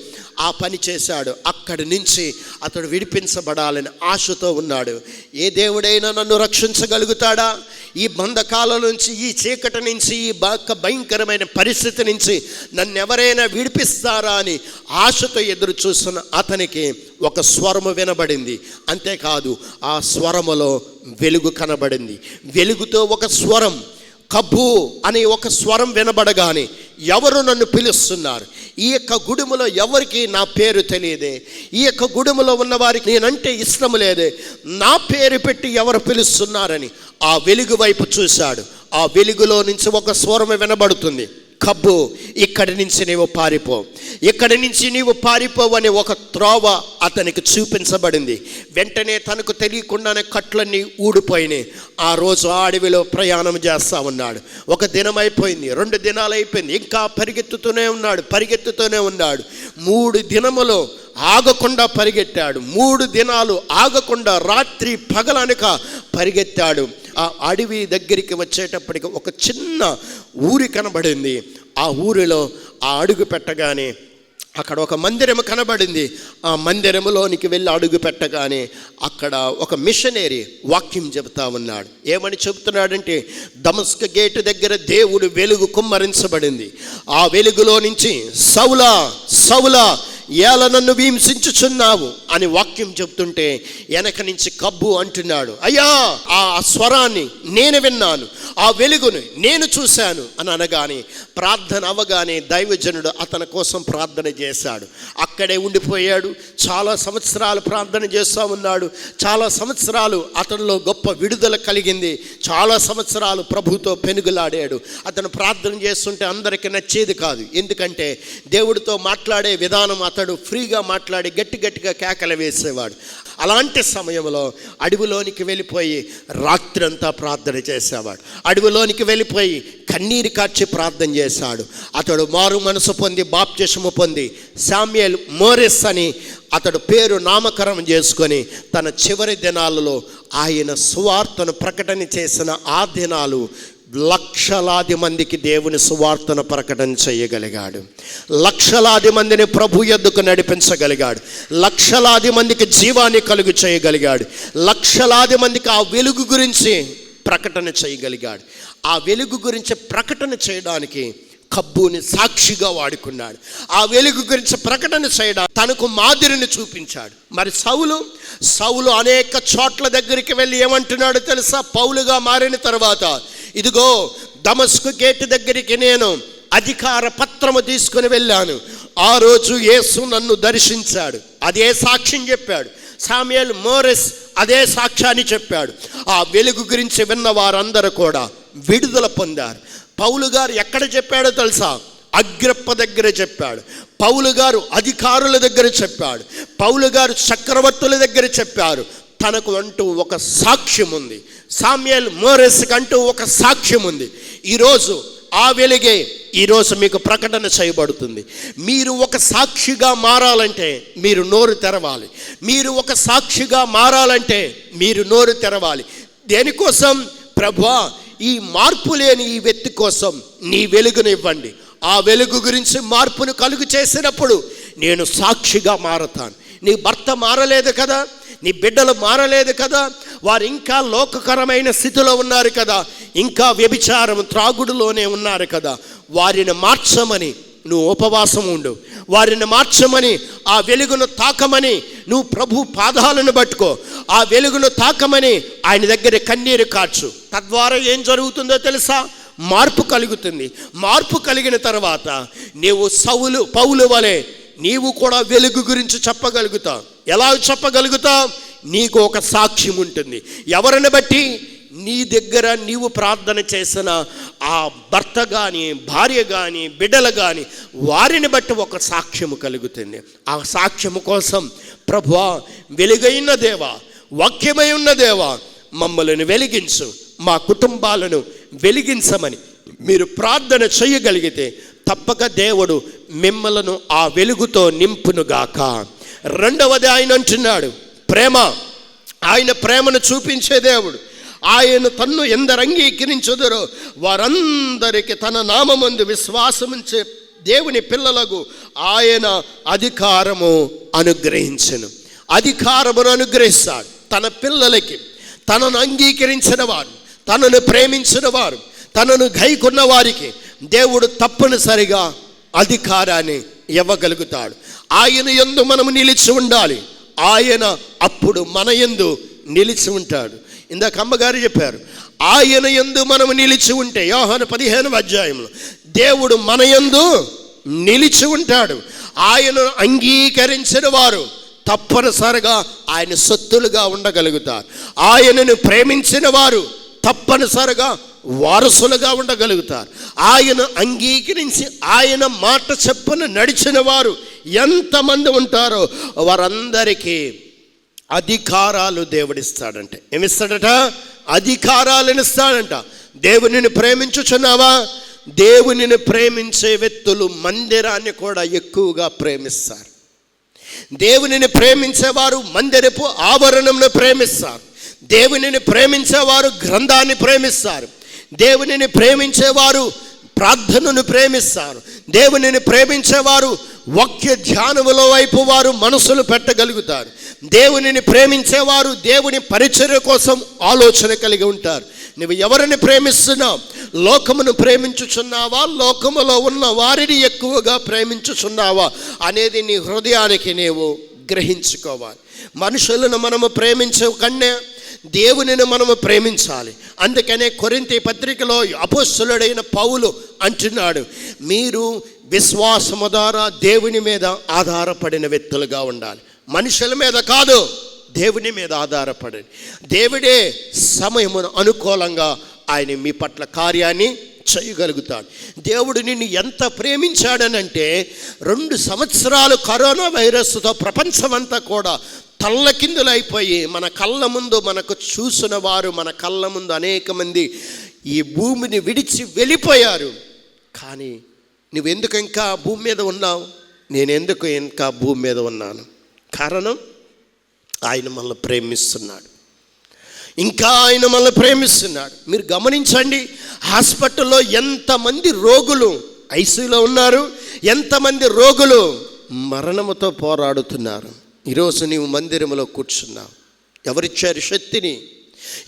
ఆ పని చేశాడు. అక్కడి నుంచి అతడు విడిపించబడాలని ఆశతో ఉన్నాడు. ఏ దేవుడైనా నన్ను రక్షించగలుగుతాడా? ఈ బంధకాల నుంచి, ఈ చీకటి నుంచి, ఈ భయంకరమైన పరిస్థితి నుంచి నన్ను ఎవరైనా విడిపిస్తారా అని ఆశతో ఎదురు చూస్తున్న అతనికి ఒక స్వరము వినబడింది. అంతేకాదు ఆ స్వరములో వెలుగు కనబడింది. వెలుగుతో ఒక స్వరం, కబ్బు అనే ఒక స్వరం వినబడగానే ఎవరు నన్ను పిలుస్తున్నారు? ఈ యొక్క గుడుములో ఎవరికి నా పేరు తెలియదే, ఈ యొక్క గుడుములో ఉన్న వారికి నేనంటే ఇష్టం లేదే, నా పేరు పెట్టి ఎవరు పిలుస్తున్నారని ఆ వెలుగు వైపు చూశాడు. ఆ వెలుగులో నుంచి ఒక స్వరం వినబడుతుంది, కబ్బు ఇక్కడి నుంచి నీవు పారిపో, ఇక్కడి నుంచి నీవు పారిపోవని ఒక త్రోవ అతనికి చూపించబడింది. వెంటనే తనకు తెలియకుండానే కట్లన్నీ ఊడిపోయినాయి. ఆ రోజు అడవిలో ప్రయాణం చేస్తూ ఉన్నాడు. 1 దినం అయిపోయింది, 2 దినాలు అయిపోయింది, ఇంకా పరిగెత్తుతూనే ఉన్నాడు. 3 దినములు ఆగకుండా పరిగెత్తాడు. 3 దినాలు ఆగకుండా రాత్రి పగలనక పరిగెత్తాడు. ఆ అడవి దగ్గరికి వచ్చేటప్పటికి ఒక చిన్న ఊరి కనబడింది. ఆ ఊరిలో ఆ అడుగు పెట్టగానే అక్కడ ఒక మందిరము కనబడింది. ఆ మందిరములోనికి వెళ్ళి అడుగు పెట్టగానే అక్కడ ఒక మిషనరీ వాక్యం చెబుతా ఉన్నాడు. ఏమని చెబుతున్నాడంటే, దమస్క గేటు దగ్గర దేవుడు వెలుగు కుమ్మరించబడింది. ఆ వెలుగులో నుంచి సౌలా సౌలా ఏల నన్ను హింసించుచున్నావు అని వాక్యం చెప్తుంటే వెనక నుంచి కబ్బు అంటున్నాడు, అయ్యా ఆ స్వరాన్ని నేను విన్నాను, ఆ వెలుగును నేను చూశాను అని అనగానే, ప్రార్థన అవ్వగానే దైవజనుడు అతని కోసం ప్రార్థన చేశాడు. అక్కడే ఉండిపోయాడు. చాలా సంవత్సరాలు ప్రార్థన చేస్తూ ఉన్నాడు. చాలా సంవత్సరాలు అతనిలో గొప్ప విడుదల కలిగింది. చాలా సంవత్సరాలు ప్రభుతో పెనుగులాడాడు. అతను ప్రార్థన చేస్తుంటే అందరికీ నచ్చేది కాదు. ఎందుకంటే దేవుడితో మాట్లాడే విధానం, అతడు ఫ్రీగా మాట్లాడి గట్టిగా కేకలు వేసేవాడు. అలాంటి సమయంలో అడవిలోనికి వెళ్ళిపోయి రాత్రంతా ప్రార్థన చేసేవాడు. అడవిలోనికి వెళ్ళిపోయి కన్నీరు కార్చి ప్రార్థన చేశాడు. అతడు మారు మనసు పొంది బాప్తిస్మము పొంది శామ్యూయల్ మోరెస్ అని అతడు పేరు నామకరణం చేసుకొని తన చివరి దినాలలో ఆయన సువార్తను ప్రకటన చేసిన ఆ దినాలు లక్షలాది మందికి దేవుని సువార్తను ప్రకటన చేయగలిగాడు. లక్షలాది మందిని ప్రభు యొద్దకు నడిపించగలిగాడు. లక్షలాది మందికి జీవాన్ని కలుగు చేయగలిగాడు. లక్షలాది మందికి ఆ వెలుగు గురించి ప్రకటన చేయగలిగాడు. ఆ వెలుగు గురించి ప్రకటన చేయడానికి కబ్బుని సాక్షిగా వాడుకున్నాడు. ఆ వెలుగు గురించి ప్రకటన చేయడానికి తనకు మాదిరిని చూపించాడు. మరి సౌలు అనేక చోట్ల దగ్గరికి వెళ్ళి ఏమంటున్నాడు తెలుసా? పౌలుగా మారిన తర్వాత, ఇదిగో దమస్కు గేటు దగ్గరికి నేను అధికార పత్రము తీసుకుని వెళ్ళాను, ఆ రోజు యేసు నన్ను దర్శించాడు. అదే సాక్ష్యం చెప్పాడు. శామ్యూయల్ మోరెస్ అదే సాక్ష్యాన్ని చెప్పాడు. ఆ వెలుగు గురించి విన్న వారందరూ కూడా విడుదల పొందారు. పౌలు గారు ఎక్కడ చెప్పాడో తెలుసా? అగ్రిప్ప దగ్గర చెప్పాడు. పౌలు గారు అధికారుల దగ్గర చెప్పాడు. పౌలు గారు చక్రవర్తుల దగ్గర చెప్పారు. తనకు అంటూ ఒక సాక్ష్యం ఉంది. శామ్యూయల్ మోరెస్కి అంటూ ఒక సాక్ష్యం ఉంది. ఈరోజు ఆ వెలుగే ఈరోజు మీకు ప్రకటన చేయబడుతుంది. మీరు ఒక సాక్షిగా మారాలంటే మీరు నోరు తెరవాలి. మీరు ఒక సాక్షిగా మారాలంటే మీరు నోరు తెరవాలి. దేనికోసం? ప్రభువా, ఈ మార్పు లేని ఈ వ్యక్తి కోసం నీ వెలుగును ఇవ్వండి. ఆ వెలుగు గురించి మార్పును కలుగు చేసినప్పుడు నేను సాక్షిగా మారతాను. నీ భర్త మారలేదు కదా, నీ బిడ్డలు మారలేదు కదా, వారు ఇంకా లోకకరమైన స్థితిలో ఉన్నారు కదా, ఇంకా వ్యభిచారం త్రాగుడులోనే ఉన్నారు కదా, వారిని మార్చమని నువ్వు ఉపవాసం ఉండు. వారిని మార్చమని, ఆ వెలుగును తాకమని నువ్వు ప్రభు పాదాలను పట్టుకో. ఆ వెలుగును తాకమని ఆయన దగ్గర కన్నీరు కార్చు. తద్వారా ఏం జరుగుతుందో తెలుసా? మార్పు కలుగుతుంది. మార్పు కలిగిన తర్వాత నీవు పౌలు వలె నీవు కూడా వెలుగు గురించి చెప్పగలుగుతావు. ఎలా చెప్పగలుగుతావు? నీకు ఒక సాక్ష్యం ఉంటుంది. ఎవరిని బట్టి? నీ దగ్గర నీవు ప్రార్థన చేసిన ఆ భర్త కానీ, భార్య కానీ, బిడ్డలు కానీ, వారిని బట్టి ఒక సాక్ష్యము కలుగుతుంది. ఆ సాక్ష్యము కోసం ప్రభువా, వెలుగైన దేవా, వాక్యమై ఉన్న దేవా, మమ్మల్ని వెలిగించు, మా కుటుంబాలను వెలిగించమని మీరు ప్రార్థన చేయగలిగితే తప్పక దేవుడు మిమ్మలను ఆ వెలుగుతో నింపునుగాక. రెండవది ఆయన అంటున్నాడు ప్రేమ. ఆయన ప్రేమను చూపించే దేవుడు. ఆయన తన్ను ఎందరు అంగీకరించుదురో వారందరికీ తన నామమందు విశ్వాసముంచే దేవుని పిల్లలకు ఆయన అధికారము అనుగ్రహించెను. అధికారమును అనుగ్రహిస్తాడు తన పిల్లలకి. తనను అంగీకరించిన వారు, తనను ప్రేమించిన వారు, తనను గైకొన్న వారికి దేవుడు తప్పనిసరిగా అధికారాన్ని ఇవ్వగలుగుతాడు. ఆయన యందు మనము నిలిచి ఉండాలి. ఆయన అప్పుడు మన యందు నిలిచి ఉంటాడు. ఇందాక అమ్మగారు చెప్పారు, ఆయన యందు మనము నిలిచి ఉంటే, యోహాను 15వ అధ్యాయంలో దేవుడు మన యందు నిలిచి ఉంటాడు. ఆయనను అంగీకరించిన వారు తప్పనిసరిగా ఆయన సొత్తులుగా ఉండగలుగుతారు. ఆయనను ప్రేమించిన వారు తప్పనిసరిగా వారసులుగా ఉండగలుగుతారు. ఆయన అంగీకరించి ఆయన మాట చెప్పున నడిచిన వారు ఎంతమంది ఉంటారో వారందరికీ అధికారాలు దేవుడిస్తాడంటే. ఏమిస్తాడట? అధికారాలను ఇస్తాడంట. దేవునిని ప్రేమించుచున్నావా? దేవునిని ప్రేమించే వ్యక్తులు మందిరాన్ని కూడా ఎక్కువగా ప్రేమిస్తారు. దేవునిని ప్రేమించేవారు మందిరపు ఆవరణంను ప్రేమిస్తారు. దేవునిని ప్రేమించేవారు గ్రంథాన్ని ప్రేమిస్తారు. దేవునిని ప్రేమించేవారు ప్రార్థనను ప్రేమిస్తారు. దేవునిని ప్రేమించేవారు వాక్య ధ్యానముల వైపు వారు మనసులు పెట్టగలుగుతారు. దేవునిని ప్రేమించేవారు దేవుని పరిచర్య కోసం ఆలోచన కలిగి ఉంటారు. నువ్వు ఎవరిని ప్రేమిస్తున్నావు? లోకమును ప్రేమించుచున్నావా, లోకములో ఉన్న వారిని ఎక్కువగా ప్రేమించుచున్నావా అనేది నీ హృదయానికి నీవు గ్రహించుకోవాలి. మనుషులను మనము ప్రేమించే కన్నా దేవునిని మనము ప్రేమించాలి. అందుకనే కొరింథీ పత్రికలో అపోస్తలుడైన పౌలు అంటున్నాడు, మీరు విశ్వాసము ద్వారా దేవుని మీద ఆధారపడిన వ్యక్తులుగా ఉండాలి. మనుషుల మీద కాదు, దేవుని మీద ఆధారపడి దేవుడే సమయమును అనుకూలంగా ఆయన మీ పట్ల కార్యాన్ని చేయగలుగుతాడు. దేవుడు నిన్ను ఎంత ప్రేమించాడనంటే 2 సంవత్సరాలు కరోనా వైరస్తో ప్రపంచమంతా కూడా తల్లకిందులైపోయి మన కళ్ళ ముందు మనకు చూసిన వారు, మన కళ్ళ ముందు అనేక మంది ఈ భూమిని విడిచి వెళ్ళిపోయారు. కానీ నువ్వెందుకు ఇంకా భూమి మీద ఉన్నావు? నేనెందుకు ఇంకా భూమి మీద ఉన్నాను? కారణం ఆయన మనల్ని ప్రేమిస్తున్నాడు. ఇంకా ఆయన మనల్ని ప్రేమిస్తున్నాడు. మీరు గమనించండి, హాస్పిటల్లో ఎంతమంది రోగులు ఐసీయూలో ఉన్నారు, ఎంతమంది రోగులు మరణముతో పోరాడుతున్నారు. ఈరోజు నీవు మందిరంలో కూర్చున్నావు. ఎవరిచ్చారు శక్తిని?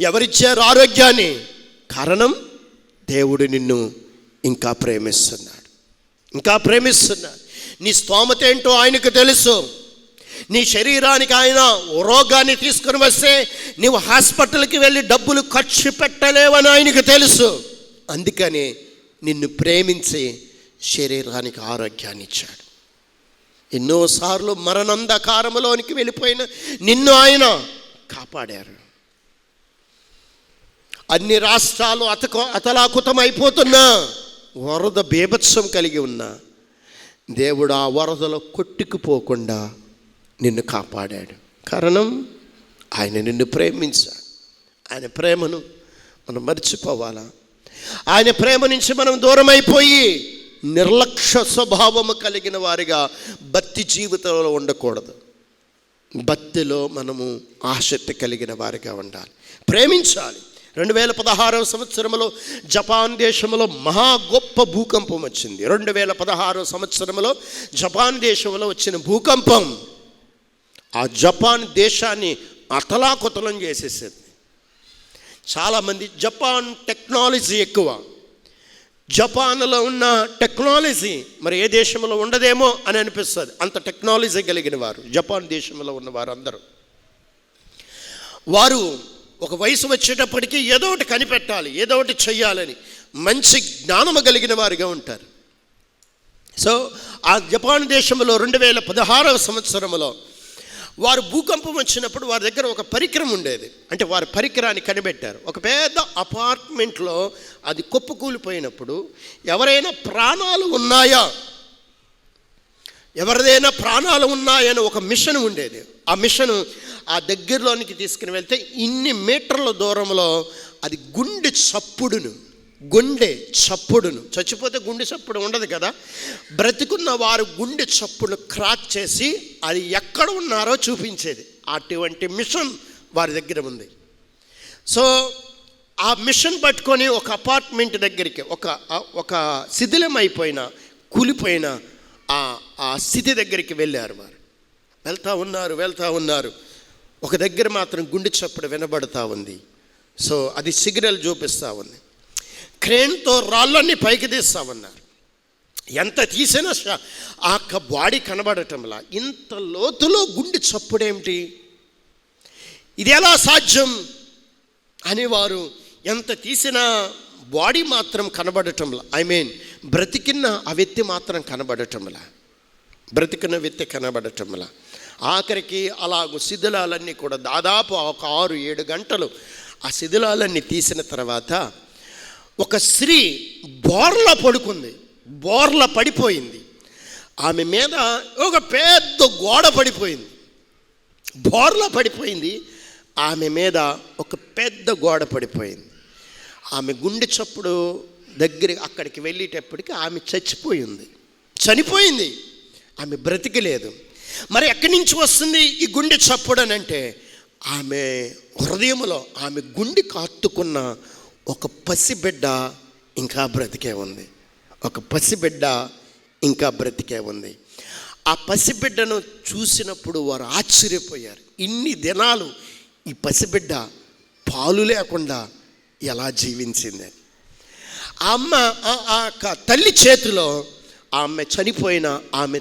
ఎవరిచ్చారు ఆరోగ్యాన్ని? కారణం దేవుడు నిన్ను ఇంకా ప్రేమిస్తున్నాడు, ఇంకా ప్రేమిస్తున్నాడు. నీ స్తోమత ఏంటో ఆయనకు తెలుసు. నీ శరీరానికి ఆయన రోగాన్ని తీసుకుని వస్తే నీవు హాస్పిటల్కి వెళ్ళి డబ్బులు ఖర్చు పెట్టలేవని ఆయనకు తెలుసు. అందుకని నిన్ను ప్రేమించి శరీరానికి ఆరోగ్యాన్ని ఇచ్చాడు. ఎన్నోసార్లు మరణంధకారములోనికి వెళ్ళిపోయిన నిన్ను ఆయన కాపాడారు. అన్ని రాష్ట్రాలు అతలాకుతమైపోతున్నా, వరద బీభత్సం కలిగి ఉన్నా దేవుడు ఆ వరదలో కొట్టుకుపోకుండా నిన్ను కాపాడాడు. కారణం ఆయన నిన్ను ప్రేమించాడు. ఆయన ప్రేమను మనం మర్చిపోవాలా? ఆయన ప్రేమ నుంచి మనం దూరం అయిపోయి నిర్లక్ష్య స్వభావము కలిగిన వారిగా భక్తి జీవితంలో ఉండకూడదు. భక్తిలో మనము ఆసక్తి కలిగిన వారిగా ఉండాలి, ప్రేమించాలి. 2016 సంవత్సరంలో జపాన్ దేశంలో మహా గొప్ప భూకంపం వచ్చింది. 2016 సంవత్సరంలో జపాన్ దేశంలో వచ్చిన భూకంపం ఆ జపాన్ దేశాన్ని అతలాకుతలం చేసేసింది. చాలామంది జపాన్ టెక్నాలజీ ఎక్కువ, జపాన్లో ఉన్న టెక్నాలజీ మరి ఏ దేశంలో ఉండదేమో అని అనిపిస్తుంది. అంత టెక్నాలజీ కలిగిన వారు జపాన్ దేశంలో ఉన్న వారు అందరూ. వారు ఒక వయసు వచ్చేటప్పటికీ ఏదో ఒకటి కనిపెట్టాలి, ఏదో ఒకటి చెయ్యాలని మంచి జ్ఞానము కలిగిన వారిగా ఉంటారు. సో ఆ జపాన్ దేశంలో 2016 సంవత్సరంలో వారు భూకంపం వచ్చినప్పుడు వారి దగ్గర ఒక పరికరం ఉండేది. అంటే వారి పరికరాన్ని కనిపెట్టారు. ఒక పెద్ద అపార్ట్మెంట్లో అది కుప్పకూలిపోయినప్పుడు ఎవరైనా ప్రాణాలు ఉన్నాయా, ఎవరిదైనా ప్రాణాలు ఉన్నాయని ఒక మిషన్ ఉండేది. ఆ మిషన్ ఆ దగ్గరలోనికి తీసుకుని వెళ్తే ఇన్ని మీటర్ల దూరంలో అది గుండె చప్పుడును చచ్చిపోతే గుండె చప్పుడు ఉండదు కదా, బ్రతికున్న వారు గుండె చప్పుడు క్రాక్ చేసి అది ఎక్కడ ఉన్నారో చూపించేది. అటువంటి మిషన్ వారి దగ్గర ఉంది. సో ఆ మిషన్ పట్టుకొని ఒక అపార్ట్మెంట్ దగ్గరికి ఒక శిథిలం అయిపోయిన కూలిపోయిన ఆ స్థితి దగ్గరికి వెళ్ళారు. వారు వెళ్తూ ఉన్నారు. ఒక దగ్గర మాత్రం గుండె చప్పుడు వినబడతా ఉంది. సో అది సిగ్నల్ చూపిస్తూ ఉంది. క్రేన్తో రాళ్ళన్నీ పైకి తీస్తూ ఉన్నారు. ఎంత తీసినా ఆ బాడీ కనబడటంలా, ఇంత లోతులో గుండె చప్పుడేమిటి, ఇది ఎలా సాధ్యం అని వారు ఎంత తీసినా బాడీ మాత్రం కనబడటంలా, బ్రతికిన ఆ వ్యక్తి మాత్రం కనబడటంలా, బ్రతికిన వ్యక్తి కనబడటంలా. ఆఖరికి అలాగ శిథిలాలన్నీ కూడా దాదాపు ఒక 6-7 గంటలు ఆ శిథిలాలన్నీ తీసిన తర్వాత ఒక స్త్రీ బోర్ల పడిపోయింది. ఆమె మీద ఒక పెద్ద గోడ పడిపోయింది. బోర్ల పడిపోయింది, ఆమె మీద ఒక పెద్ద గోడ పడిపోయింది. ఆమె గుండె చప్పుడు దగ్గర అక్కడికి వెళ్ళేటప్పటికి ఆమె చనిపోయింది. ఆమె బ్రతికలేదు. మరి ఎక్కడి నుంచి వస్తుంది ఈ గుండె చప్పుడు అని అంటే, ఆమె హృదయంలో ఆమె గుండె కాత్తుకున్న ఒక పసిబిడ్డ ఇంకా బ్రతికే ఉంది. ఆ పసిబిడ్డను చూసినప్పుడు వారు ఆశ్చర్యపోయారు. ఇన్ని దినాలు ఈ పసిబిడ్డ పాలు లేకుండా ఎలా జీవించిందని. ఆ అమ్మ ఆ తల్లి చేతిలో, ఆమె చనిపోయిన ఆమె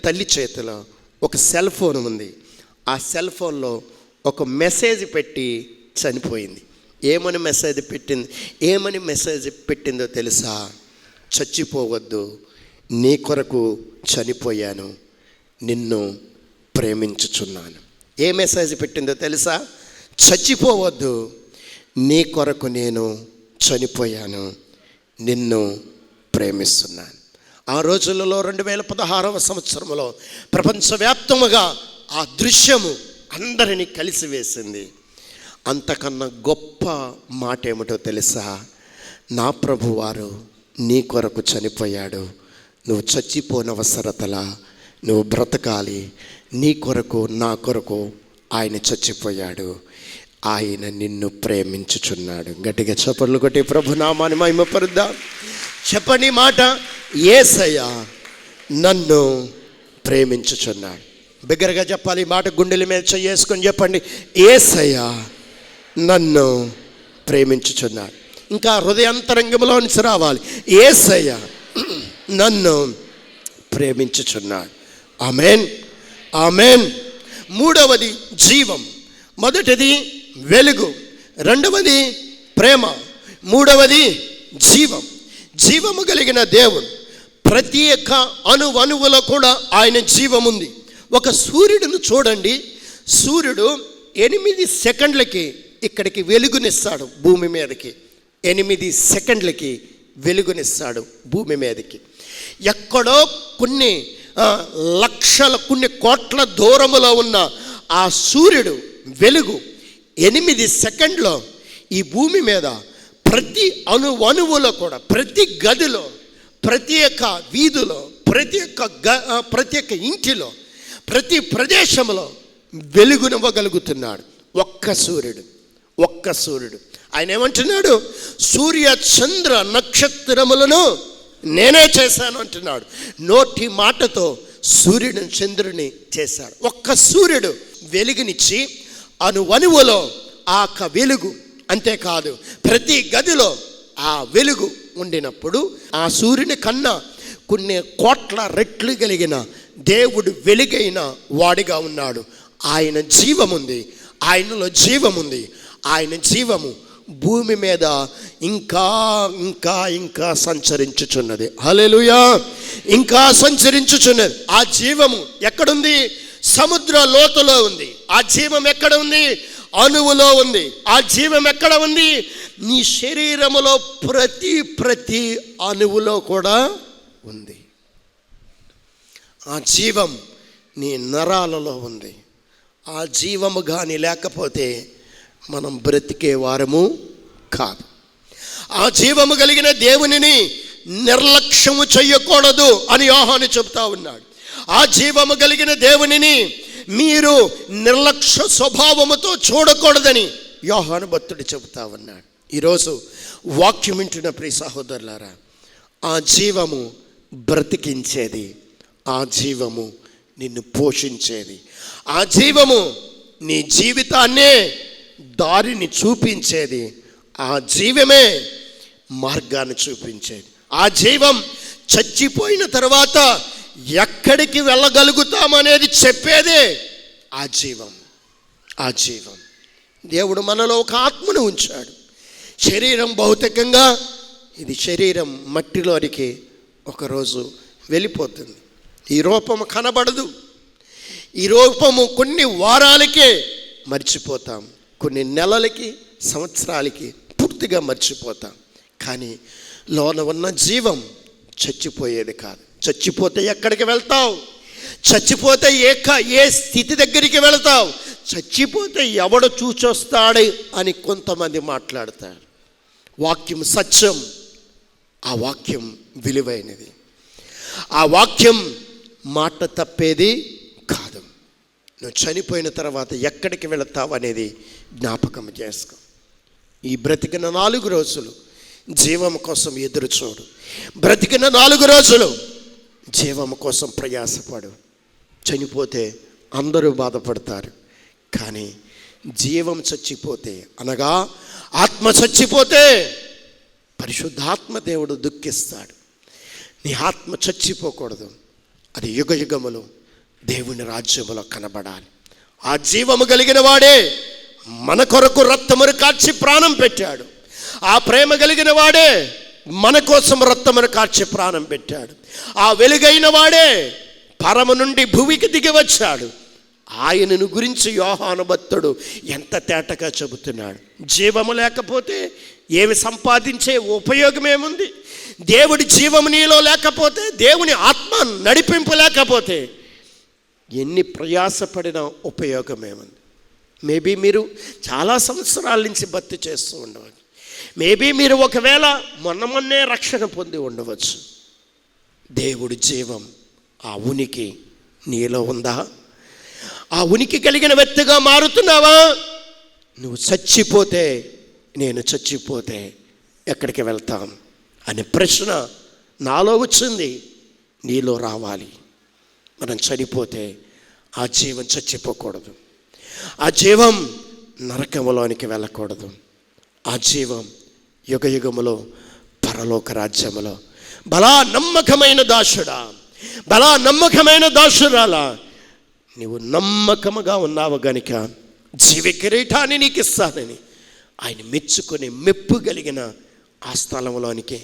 తల్లి చేతిలో ఒక సెల్ ఫోన్ ఉంది. ఆ సెల్ ఫోన్లో ఒక మెసేజ్ పెట్టి చనిపోయింది. ఏమని మెసేజ్ పెట్టిందో తెలుసా? చచ్చిపోవద్దు, నీ కొరకు చనిపోయాను, నిన్ను ప్రేమించుచున్నాను. ఏ మెసేజ్ పెట్టిందో తెలుసా? చచ్చిపోవద్దు, నీ కొరకు నేను చనిపోయాను, నిన్ను ప్రేమిస్తున్నాను. ఆ రోజులలో 2016వ సంవత్సరంలో ప్రపంచవ్యాప్తముగా ఆ దృశ్యము అందరినీ కలిసివేసింది. అంతకన్నా గొప్ప మాట ఏమిటో తెలుసా? నా ప్రభువారు నీ కొరకు చనిపోయాడు, నువ్వు చచ్చిపోనవసరతలా, నువ్వు బ్రతకాలి, నీ కొరకు నా కొరకు ఆయన చచ్చిపోయాడు, ఆయన నిన్ను ప్రేమించుచున్నాడు. గట్టిగా చప్పట్లు కొట్టి ప్రభునామాన్ని మహిమపరుద్దాం. చెప్పండి మాట, యేసయ్య నన్ను ప్రేమించుచున్నాడు. బిగ్గరగా చెప్పాలి మాట, గుండెల మీద చేసుకొని చెప్పండి, యేసయ్య నన్ను ప్రేమించుచున్నాడు. ఇంకా హృదయాంతరంగంలో నుంచి రావాలి, యేసయ్య నన్ను ప్రేమించుచున్నాడు. ఆమేన్, ఆమేన్. మూడవది జీవం. మొదటిది వెలుగు, రెండవది ప్రేమ, మూడవది జీవం. జీవము కలిగిన దేవుడు, ప్రతి ఒక్క అణువులో కూడా ఆయన జీవం ఉంది. ఒక సూర్యుడును చూడండి, సూర్యుడు 8 సెకండ్లకి ఇక్కడికి వెలుగునిస్తాడు భూమి మీదకి. 8 సెకండ్లకి వెలుగునిస్తాడు భూమి మీదకి. ఎక్కడో కొన్ని లక్షల, కొన్ని కోట్ల దూరములో ఉన్న ఆ సూర్యుడు వెలుగు 8 సెకండ్లో ఈ భూమి మీద ప్రతి అణువులో కూడా, ప్రతి గదిలో, ప్రతి ఒక్క వీధిలో, ప్రతి ఒక్క ఇంటిలో, ప్రతి ప్రదేశంలో వెలుగునివ్వగలుగుతున్నాడు ఒక్క సూర్యుడు. ఆయన ఏమంటున్నాడు? సూర్య చంద్ర నక్షత్రములను నేనే చేశాను అంటున్నాడు. నోటి మాటతో సూర్యుని చంద్రుని చేశాడు. ఒక్క సూర్యుడు వెలుగునిచ్చి అణువులో ఆ వెలుగు, అంతేకాదు ప్రతి గదిలో ఆ వెలుగు ఉండినప్పుడు ఆ సూర్యుని కన్నా కొన్ని కోట్ల రెట్లు కలిగిన దేవుడు వెలుగైన వాడిగా ఉన్నాడు. ఆయన జీవముంది, ఆయనలో జీవముంది. ఆయన జీవము భూమి మీద ఇంకా ఇంకా ఇంకా సంచరించుచున్నది. హల్లెలూయా, ఇంకా సంచరించుచున్నది. ఆ జీవము ఎక్కడుంది? సముద్ర లోతులో ఉంది. ఆ జీవం ఎక్కడ ఉంది? అణువులో ఉంది. ఆ జీవం ఎక్కడ ఉంది? నీ శరీరములో ప్రతి అణువులో కూడా ఉంది. ఆ జీవం నీ నరాలలో ఉంది. ఆ జీవము కానీ లేకపోతే మనం బ్రతికే వారము కాదు. ఆ జీవము కలిగిన దేవునిని నిర్లక్ష్యము చెయ్యకూడదు అని యోహాను చెబుతా ఉన్నాడు. ఆ జీవము కలిగిన దేవునిని మీరు నిర్లక్ష్య స్వభావముతో చూడకూడదని యోహాను భక్తుడు చెబుతా ఉన్నాడు. ఈరోజు వాక్యం వింటున్న ప్రియ సహోదరులారా, ఆ జీవము బ్రతికించేది, ఆ జీవము నిన్ను పోషించేది, ఆ జీవము నీ జీవితాన్నే దారిని చూపించేది, ఆ జీవమే మార్గాన్ని చూపించేది. ఆ జీవం చచ్చిపోయిన తర్వాత ఎక్కడికి వెళ్ళగలుగుతామనేది చెప్పేదే ఆ జీవం. ఆ జీవం దేవుడు మనలో ఒక ఆత్మను ఉంచాడు. శరీరం భౌతికంగా ఇది శరీరం మట్టిలోనికి ఒకరోజు వెళ్ళిపోతుంది. ఈ రూపము కనబడదు. ఈ రూపము కొన్ని వారాలకే మర్చిపోతాం, కొన్ని నెలలకి, సంవత్సరాలకి పూర్తిగా మర్చిపోతాం. కానీ లోన ఉన్న జీవం చచ్చిపోయేది కాదు. చచ్చిపోతే ఎక్కడికి వెళ్తావు? చచ్చిపోతే ఏ స్థితి దగ్గరికి వెళ్తావు? చచ్చిపోతే ఎవడు చూచొస్తాడు అని కొంతమంది మాట్లాడతారు. వాక్యం సత్యం, ఆ వాక్యం విలువైనది, ఆ వాక్యం మాట తప్పేది కాదు. నువ్వు చనిపోయిన తర్వాత ఎక్కడికి వెళతావు అనేది జ్ఞాపకం చేసుకో. ఈ బ్రతికిన 4 రోజులు జీవం కోసం ఎదురు చూడు. బ్రతికిన 4 రోజులు జీవం కోసం ప్రయాసపడు. చనిపోతే అందరూ బాధపడతారు, కానీ జీవం చచ్చిపోతే, అనగా ఆత్మ చచ్చిపోతే పరిశుద్ధాత్మ దేవుడు దుఃఖిస్తాడు. నీ ఆత్మ చచ్చిపోకూడదు, అది యుగయుగములు దేవుని రాజ్యములో కనబడాలి. ఆ జీవము కలిగిన వాడే మన కొరకు రక్తమును కార్చి ప్రాణం పెట్టాడు. ఆ ప్రేమ కలిగిన వాడే మన కోసం రక్తమును కార్చి ప్రాణం పెట్టాడు. ఆ వెలుగైన వాడే పరము నుండి భూమికి దిగి వచ్చాడు. ఆయనను గురించి యోహాను భక్తుడు ఎంత తేటగా చెబుతున్నాడు. జీవము లేకపోతే ఏమి సంపాదించే ఉపయోగమేముంది? దేవుడి జీవము నీలో లేకపోతే, దేవుని ఆత్మ నడిపింపు లేకపోతే ఎన్ని ప్రయాసపడిన ఉపయోగమేముంది? మేబీ మీరు చాలా సంవత్సరాల నుంచి భక్తి చేస్తూ ఉండవచ్చు. మేబీ మీరు ఒకవేళ మొన్నే రక్షణ పొంది ఉండవచ్చు. దేవుడి జీవం, ఆ ఉనికి నీలో ఉందా? ఆ ఉనికి కలిగిన వ్యక్తిగా మారుతున్నావా? నువ్వు చచ్చిపోతే, నేను చచ్చిపోతే ఎక్కడికి వెళ్తాం అనే ప్రశ్న నాలో వచ్చింది, నీలో రావాలి. మనం చనిపోతే ఆ జీవం చచ్చిపోకూడదు, ఆ జీవం నరకములోనికి వెళ్ళకూడదు. ఆ జీవం యుగయుగములో పరలోక రాజ్యములో బలా నమ్మకమైన దాసుడా, బలా నమ్మకమైన దాసురాలా, నీవు నమ్మకముగా ఉన్నావు గనుక జీవ కిరీటాన్ని నీకు ఇస్తానని ఆయన మెచ్చుకొని మెప్పు కలిగిన ఆ స్థలంలోనికి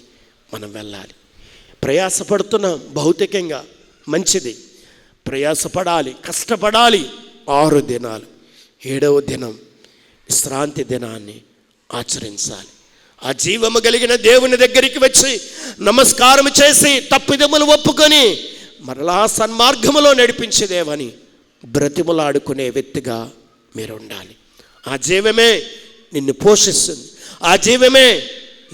మనం వెళ్ళాలి. ప్రయాసపడుతున్నాం భౌతికంగా, మంచిది, ప్రయాసపడాలి, కష్టపడాలి. 6 దినాలు, 7వ దినం విశ్రాంతి దినాన్ని ఆచరించాలి. ఆ జీవము కలిగిన దేవుని దగ్గరికి వచ్చి నమస్కారం చేసి తప్పిదములు ఒప్పుకొని మరలా సన్మార్గములో నడిపించేదేవని బ్రతిములాడుకునే వ్యక్తిగా మీరు ఉండాలి. ఆ జీవమే నిన్ను పోషిస్తుంది, ఆ జీవమే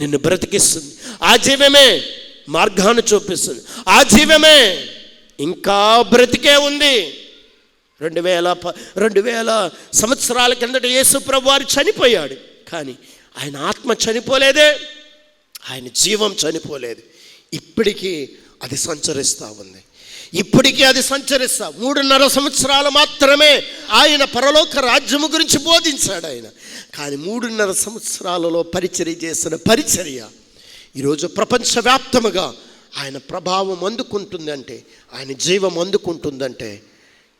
నిన్ను బ్రతికిస్తుంది, ఆ జీవమే మార్గాన్ని చూపిస్తుంది, ఆ జీవమే ఇంకా బ్రతికే ఉంది. 2000 సంవత్సరాల కిందట యేసు ప్రభువు వారు చనిపోయాడు, కానీ ఆయన ఆత్మ చనిపోలేదే, ఆయన జీవం చనిపోలేదు. ఇప్పటికీ అది సంచరిస్తూ ఉంది. ఇప్పటికీ అది సంచరిస్తా. 3.5 సంవత్సరాలు మాత్రమే ఆయన పరలోక రాజ్యము గురించి బోధించాడు ఆయన. కానీ 3.5 సంవత్సరాలలో పరిచర్య చేసిన పరిచర్య ఈరోజు ప్రపంచవ్యాప్తముగా ఆయన ప్రభావం అందుకుంటుందంటే, ఆయన జీవం అందుకుంటుందంటే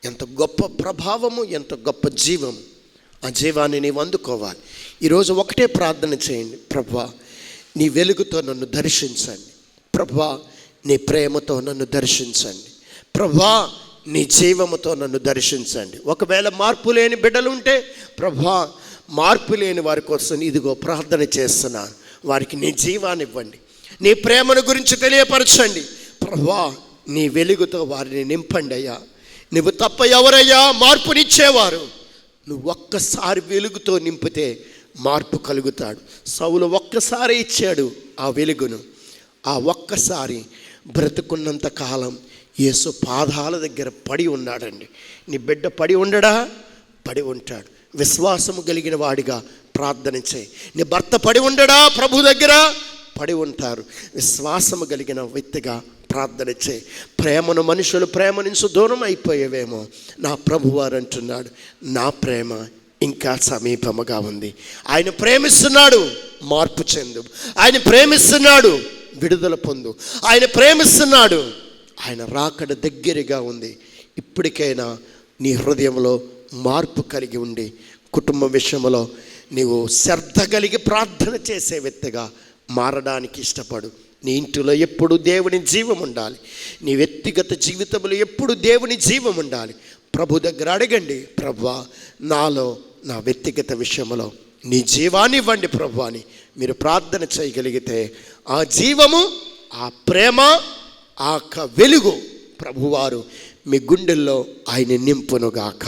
ఎంత గొప్ప ప్రభావము, ఎంత గొప్ప జీవము. ఆ జీవాన్ని నీవు అందుకోవాలి. ఈరోజు ఒకటే ప్రార్థన చేయండి, ప్రభువా నీ వెలుగుతో నన్ను దర్శించండి, ప్రభువా నీ ప్రేమతో నన్ను దర్శించండి, ప్రభువా నీ జీవముతో నన్ను దర్శించండి. ఒకవేళ మార్పు లేని బిడ్డలు ఉంటే, ప్రభువా మార్పు లేని వారి కోసం ఇదిగో ప్రార్థన చేస్తున్నాను, వారికి నీ జీవాన్ని ఇవ్వండి, నీ ప్రేమను గురించి తెలియపరచండి. ప్రభువా నీ వెలుగుతో వారిని నింపండి అయ్యా. నువ్వు తప్ప ఎవరయ్యా మార్పునిచ్చేవారు? నువ్వు ఒక్కసారి వెలుగుతో నింపితే మార్పు కలుగుతాడు. సౌలు ఒక్కసారి ఇచ్చాడు ఆ వెలుగును. ఆ ఒక్కసారి బ్రతుకున్నంత కాలం యేసు పాదాల దగ్గర పడి ఉన్నాడండి. నీ బిడ్డ పడి ఉండడా? పడి ఉంటాడు. విశ్వాసము కలిగిన వాడిగా ప్రార్థన చేయి. నీ భర్త పడి ఉండడా? ప్రభు దగ్గర పడి ఉంటారు. విశ్వాసము కలిగిన వ్యక్తిగా ప్రార్థన చేయి. ప్రేమను మనుషులు ప్రేమ నుంచి దూరం అయిపోయేవేమో, నా ప్రభువారు అంటున్నాడు, నా ప్రేమ ఇంకా సమీపముగా ఉంది. ఆయన ప్రేమిస్తున్నాడు, మార్పు చెందు. ఆయన ప్రేమిస్తున్నాడు, విడుదల పొందు. ఆయన ప్రేమిస్తున్నాడు, ఆయన రాకడ దగ్గరగా ఉంది. ఇప్పటికైనా నీ హృదయంలో మార్పు కలిగి ఉండి, కుటుంబ విషయంలో నీవు శ్రద్ధ కలిగి ప్రార్థన చేసే వ్యక్తిగా మారడానికి ఇష్టపడు. నీ ఇంటిలో ఎప్పుడు దేవుని జీవం ఉండాలి. నీ వ్యక్తిగత జీవితంలో ఎప్పుడు దేవుని జీవం ఉండాలి. ప్రభు దగ్గర అడగండి, ప్రభువా నాలో నా వ్యక్తిగత విషయంలో నీ జీవాన్ని ఇవ్వండి ప్రభు అని మీరు ప్రార్థన చేయగలిగితే, ఆ జీవము, ఆ ప్రేమ, ఆ వెలుగు ప్రభువారు మీ గుండెల్లో ఆయన నింపునుగాక.